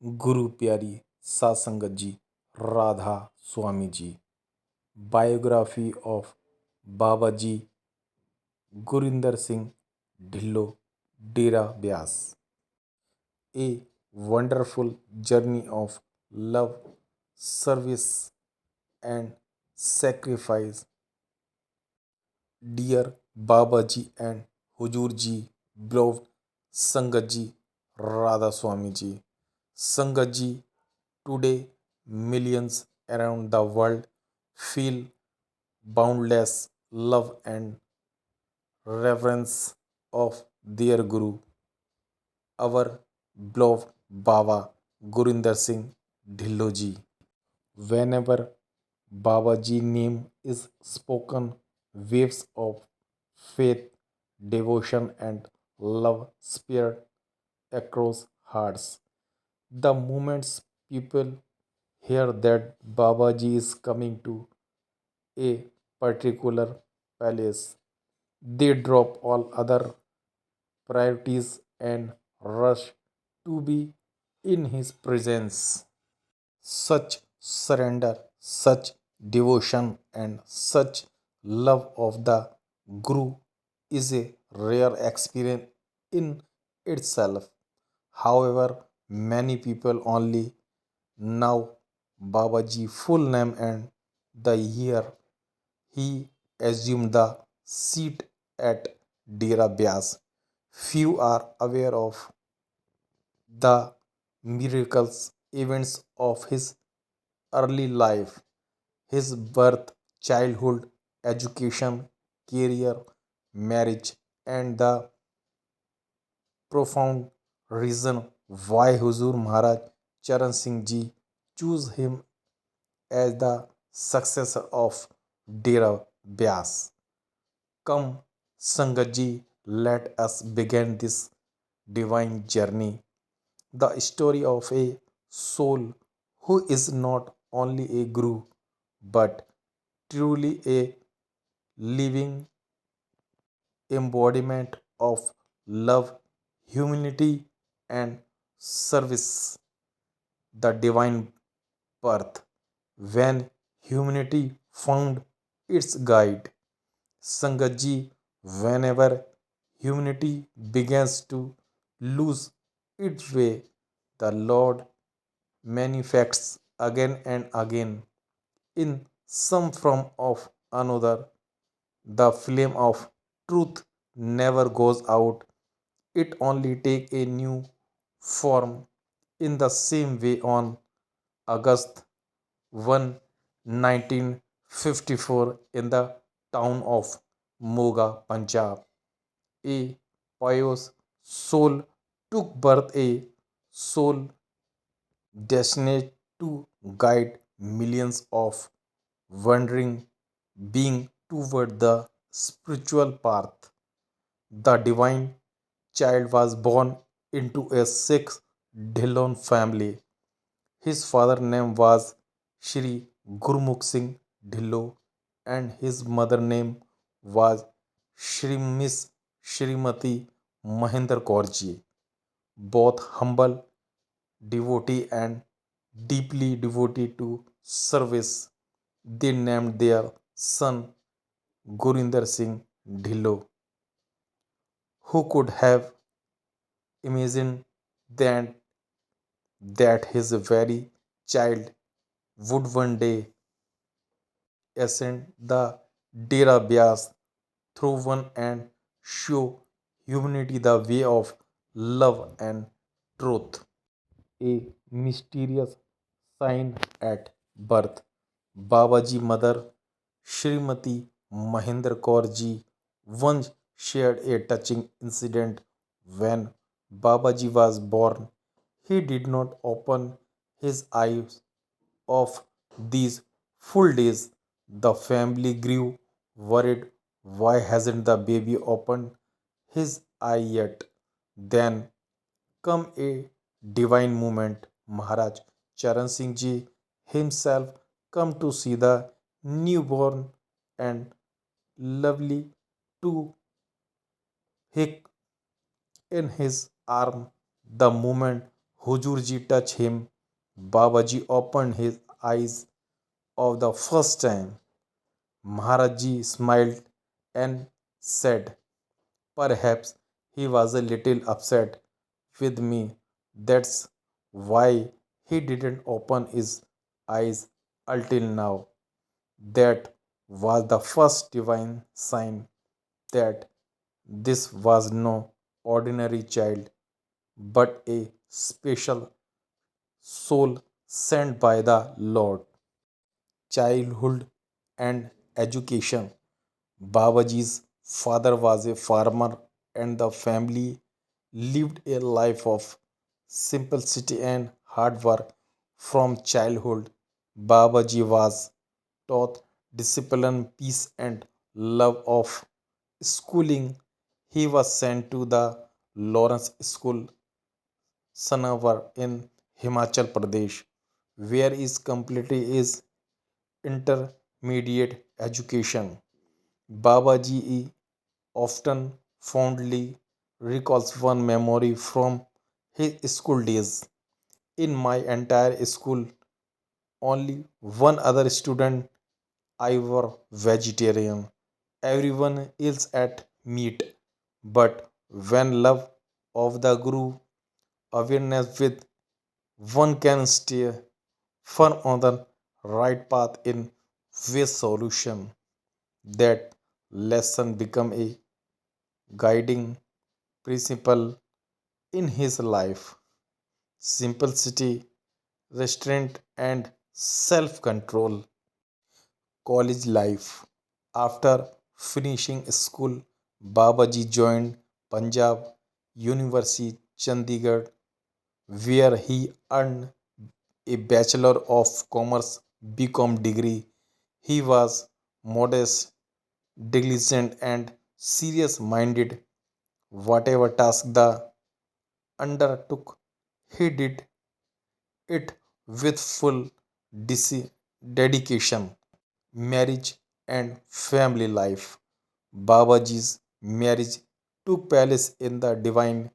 गुरु प्यारी सात संगत जी, Radha Soami ji. Biography of Baba ji Gurinder Singh Dhillon, Dera Beas. A wonderful journey of love, service, and sacrifice. Dear Baba Ji and Huzur Ji, beloved Sangat Ji, Radha Swami Ji. Sangat Ji, today millions around the world feel boundless love and reverence of their Guru, our beloved Baba Gurinder Singh Dhillo Ji. Whenever Babaji name is spoken, waves of faith, devotion, and love spread across hearts. The moments people hear that Babaji is coming to a particular palace, they drop all other priorities and rush to be in his presence. Such surrender, such devotion, and such love of the Guru is a rare experience in itself. However, many people only know Babaji full name and the year he assumed the seat at Dera Byas. Few are aware of the miracles events of his early life, his birth, childhood, education, career, marriage, and the profound reason why Huzur Maharaj Charan Singh Ji chose him as the successor of Dera Byas. Come, Sangat Ji, let us begin this divine journey, the story of a soul who is not only a guru but truly a living embodiment of love, humility, and service. The divine birth. When humanity found its guide, Sangatji, whenever humanity begins to lose its way, the Lord manifests again and again in some form of another. The flame of truth never goes out, it only takes a new form. In the same way, on August 1, 1954, in the town of Moga, Punjab, a pious soul took birth, a soul destined to guide millions of wandering beings toward the spiritual path. The divine child was born into a Sikh Dhillon family. His father's name was Shri Gurmukh Singh Dhillo and his mother name was Shri Miss Shrimati Mahendra Kaurji. Both humble devotee and deeply devoted to service, they named their son Gurinder Singh Dhillo. Who could have imagined that his very child would one day ascend the Dera Byas through one and show humanity the way of love and truth? A mysterious sign at birth. Babaji mother Shrimati Mahendra Kaur Ji once shared a touching incident when Babaji was born. He did not open his eyes of these full days. The family grew worried. Why hasn't the baby opened his eye yet? Then come a divine moment. Maharaj Charan Singh Ji himself come to see the newborn and lovely to hick in his arm. The moment Hujurji touched him. Babaji opened his eyes for the first time. Maharajji smiled and said, "Perhaps he was a little upset with me. That's why he didn't open his eyes until now." That was the first divine sign that this was no ordinary child but a special soul sent by the Lord. Childhood and education. Babaji's father was a farmer and the family lived a life of simplicity and hard work. From childhood, Babaji was taught discipline, peace, and love of schooling. He was sent to the Lawrence School, Sanavar in Himachal Pradesh, where he completed his intermediate education. Babaji often fondly recalls one memory from his school days. In my entire school, only one other student I were vegetarian. Everyone else ate meat. But when love of the Guru, awareness with one can stay firm on the right path in way solution. That lesson become a guiding principle in his life. Simplicity, restraint, and self control. College life. After finishing school, Babaji joined Punjab University, Chandigarh, where he earned a Bachelor of Commerce BCom degree. He was modest, diligent, and serious minded. Whatever task the undertook, he did it with full dedication. Marriage and family life. Babaji's marriage took place in the divine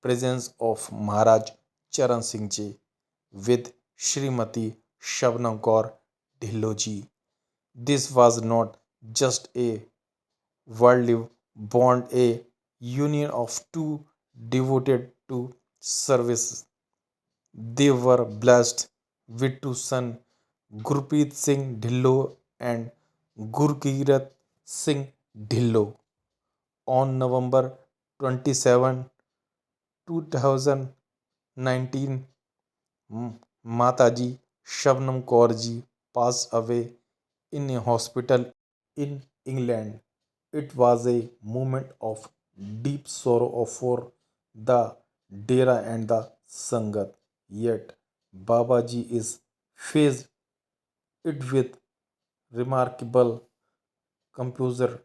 presence of Maharaj Charan Singh Ji with Srimati Shabnam Kaur Dhillon Ji. This was not just a worldly bond, a union of two devoted to service. They were blessed with two sons, Gurpreet Singh Dhillon and Gurkirat Singh Dhillon. On November 27, 2019, Mataji Shabnam Kaur Ji passed away in a hospital in England. It was a moment of deep sorrow for the Dera and the Sangat. Yet Babaji is faced it with remarkable composure,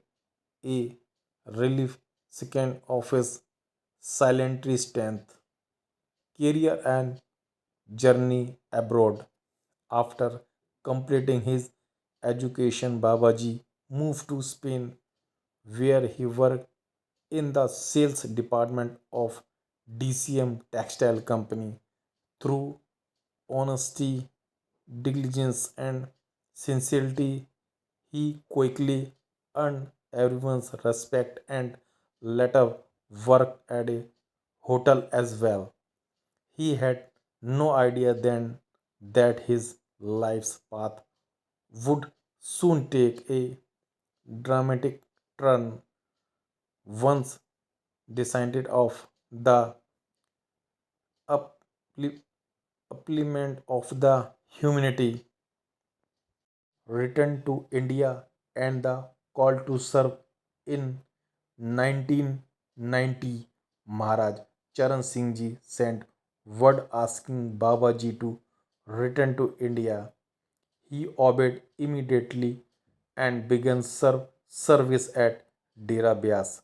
a relief second of his silent strength, career and journey abroad. After completing his education, Babaji moved to Spain where he worked in the sales department of DCM Textile Company. Through honesty, diligence, and sincerity, he quickly earned everyone's respect and later worked at a hotel as well. He had no idea then that his life's path would soon take a dramatic turn once decided of the upli- upliftment of the humanity returned to India and the call to serve in 1990. Maharaj Charan Singh Ji sent word asking Babaji to return to India. He obeyed immediately and began service at Dera Byas.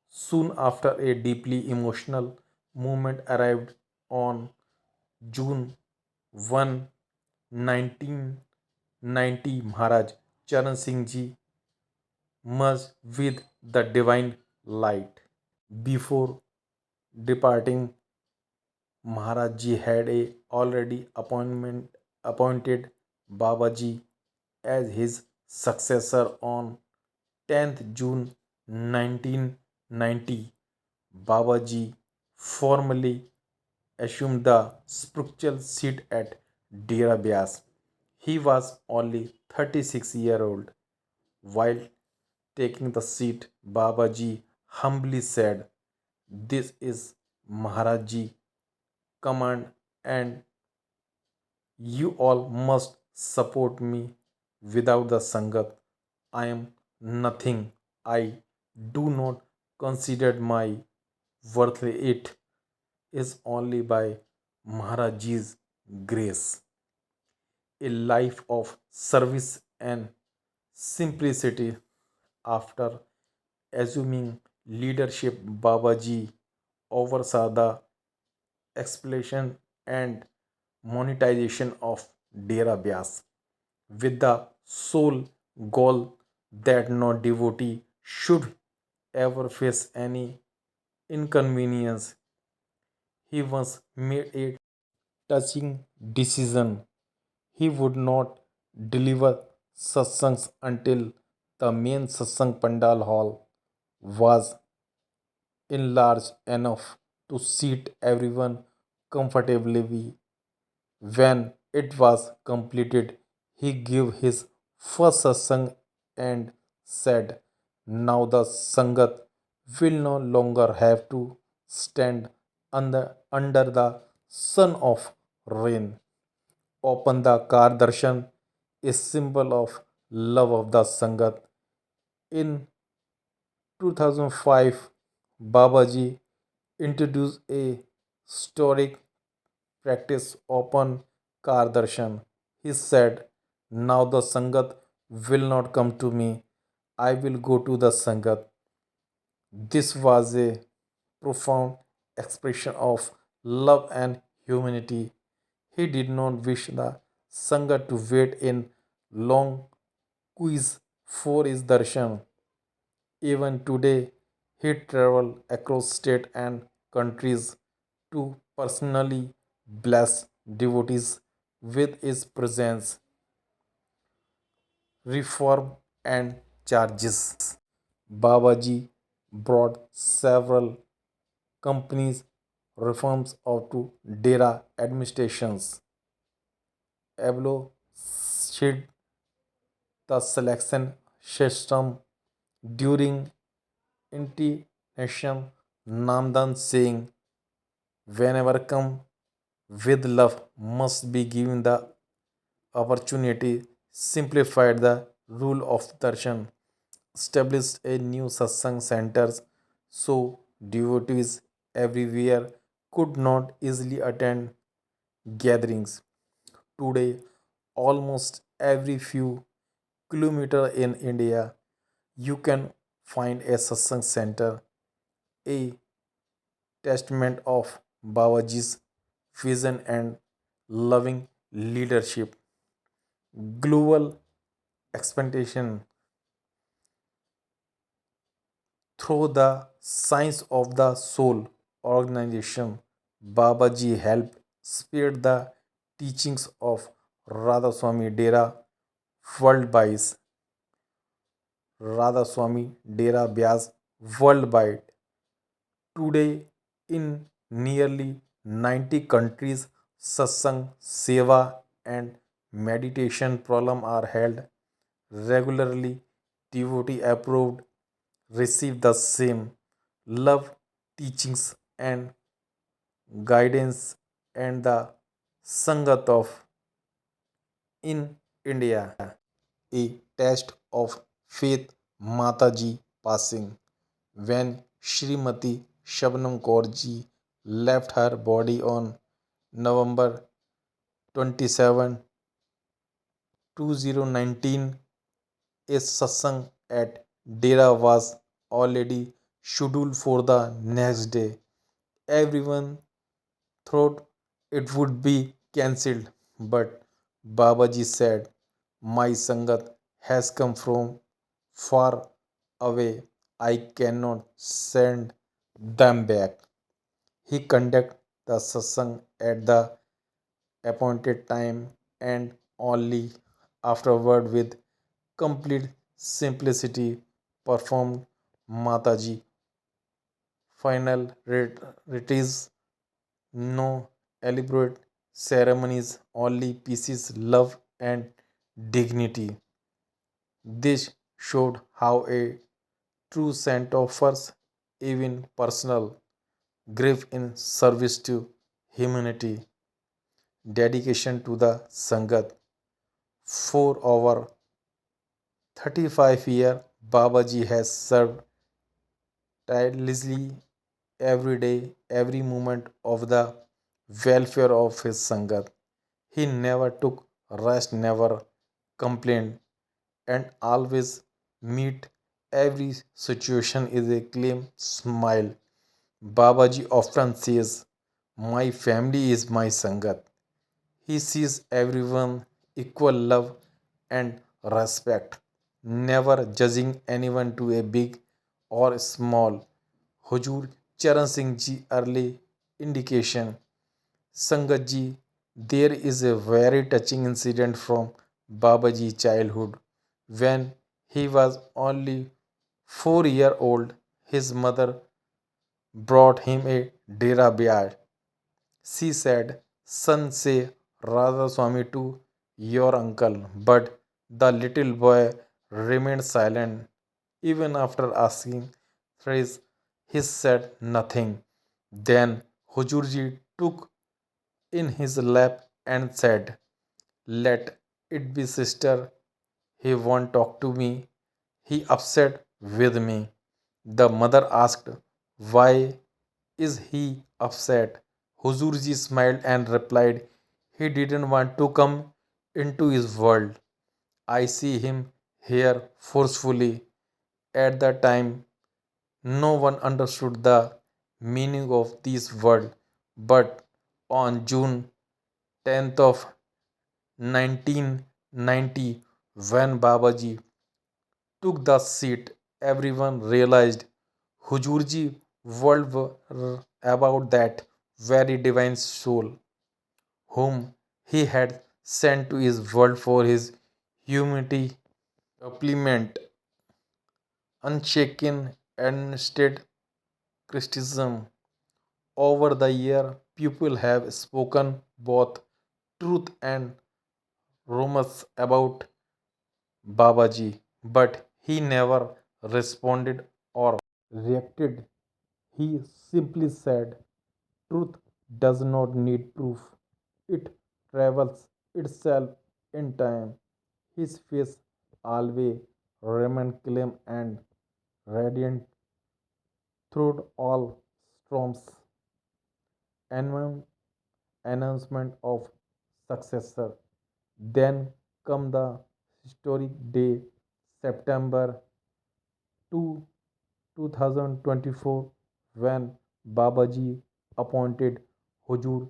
Soon after, a deeply emotional moment arrived on June 1, 1990. Maharaj Charan Singh Ji merged with the divine light. Before departing, Maharaj Ji had already appointed Babaji as his successor on 10th June 1990. Babaji formally assumed the spiritual seat at Dera Vyas. He was only 36-year old. While taking the seat, Babaji humbly said, "This is Maharaji command and you all must support me. Without the Sangat, I am nothing. I do not consider my worth. It is only by Maharaji's grace. A life of service and simplicity. After assuming leadership, Babaji oversaw the exploration and monetization of Dera Vyas with the sole goal that no devotee should ever face any inconvenience. He once made a touching decision. He would not deliver satsangs until the main satsang pandal hall was enlarged enough to seat everyone comfortably. When it was completed, he gave his first satsang and said, "Now the Sangat will no longer have to stand under the sun of rain. Open the car darshan, a symbol of love of the Sangat." In 2005, Babaji introduced a historic practice open car darshan. He said, "Now the Sangat will not come to me, I will go to the Sangat." This was a profound expression of love and humanity. He did not wish the Sangat to wait in long queues for his darshan. Even today, he travels across states and countries to personally bless devotees with his presence, reform, and charges. Babaji brought several companies reforms out to Dera administrations, abolished the selection system during initiation, Namdan saying, "Whenever come with love must be given the opportunity," simplified the rule of darshan, established a new satsang centers so devotees everywhere could not easily attend gatherings. Today, almost every few kilometers in India, you can find a satsang center, a testament of Babaji's vision and loving leadership. Global expansion through the Science of the Soul organization, Babaji helped spread the teachings of Radha Swami Dera worldwide. Radha Swami Dera Vyas worldwide. Today, in nearly 90 countries, satsang, seva, and meditation programs are held regularly. Devotee approved receive the same love, teachings, and guidance and the Sangat of in India. A test of faith, Mataji passing. When Srimati Shabnam Kaur ji left her body on November 27, 2019, a satsang at Dera was already scheduled for the next day. Everyone thought it would be cancelled, but Babaji said, "My Sangat has come from far away. I cannot send them back." He conducted the satsang at the appointed time and only afterward with complete simplicity performed Mataji final rites, no elaborate ceremonies, only pieces, love and dignity. This showed how a true saint offers even personal grief in service to humanity, dedication to the Sangat. For over 35 years, Babaji has served tirelessly every day, every moment of the welfare of his Sangat. He never took rest, never complained, and always meet every situation is a claim smile. Babaji often says, my family is my Sangat. He sees everyone equal love and respect, never judging anyone to a big or small. Hujur Charan Singh Ji early indication. Sangat Ji, there is a very touching incident from Babaji childhood. When he was only 4 year old, his mother brought him a Dera Byaj. She said, son, say Radha Swami to your uncle. But the little boy remained silent. Even after asking thrice, he said nothing. Then Hujurji took in his lap and said, let it be, sister. He won't talk to me. He upset with me. The mother asked, why is he upset? Huzurji smiled and replied, he didn't want to come into his world. I see him here forcefully. At that time, no one understood the meaning of this word. But on June 10th of 1990, when Babaji took the seat, everyone realized Hujurji world were about that very divine soul whom he had sent to his world for his humanity, supplement, unshaken and state criticism. Over the year, people have spoken both truth and rumors about Babaji, but he never responded or reacted. He simply said, truth does not need proof, it travels itself in time. His face always remained calm and radiant through all storms. Anno- Announcement of successor. Then come the historic day, September 2, 2024, when Babaji appointed Hujur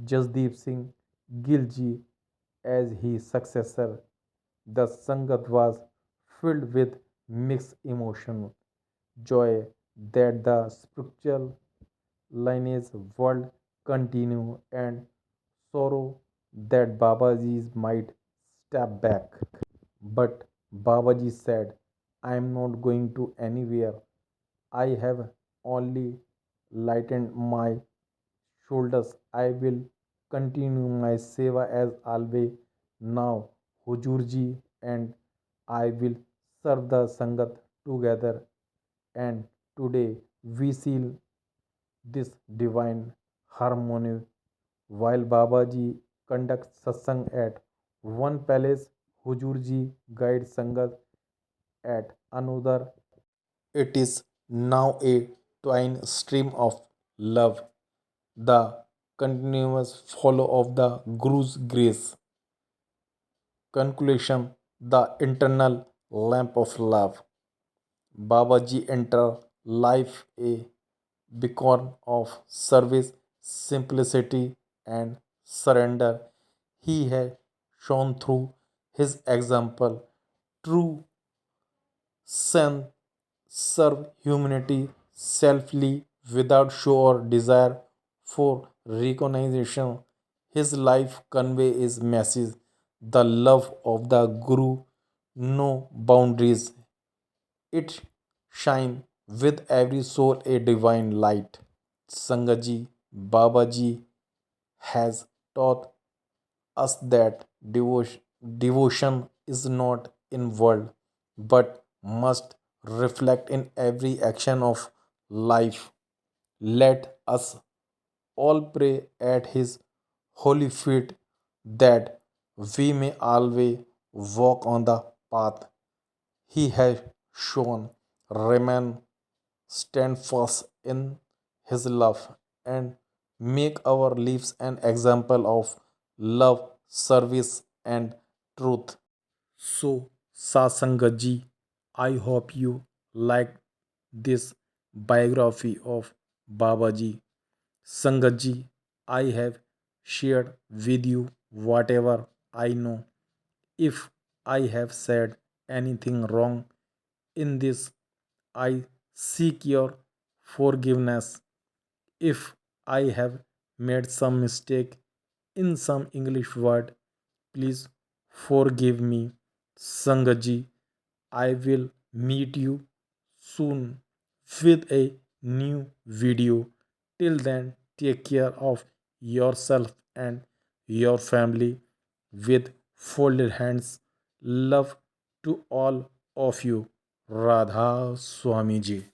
Jasdeep Singh Gilji as his successor. The Sangat was filled with mixed emotion, joy that the spiritual lineage world continue, and sorrow that Babaji might step back. But Babaji said, I am not going to anywhere. I have only lightened my shoulders. I will continue my seva as always. Now, Hujurji and I will serve the Sangat together. And today we seal this divine harmony while Babaji conducts satsang at one palace, Hujurji guides Sangat at another. It is now a twin stream of love, the continuous follow of the Guru's grace. Conclusion, the internal lamp of love. Babaji enter life a beacon of service, simplicity, and surrender. He has shown through his example true strength, serve humanity selfly without show or desire for recognition. His life convey his message, the love of the Guru, no boundaries. It shine with every soul a divine light. Sangaji, Babaji has taught us that devotion is not in word but must reflect in every action of life. Let us all pray at his holy feet that we may always walk on the path he has shown, remain steadfast in his love, and make our lives an example of love, service, and truth. So, Sasangaji, I hope you like this biography of Babaji. Sangaji, I have shared with you whatever I know. If I have said anything wrong in this, I seek your forgiveness. If I have made some mistake in some English word, please forgive me. Sangaji, I will meet you soon with a new video. Till then, take care of yourself and your family with folded hands. Love to all of you. Radha Swamiji.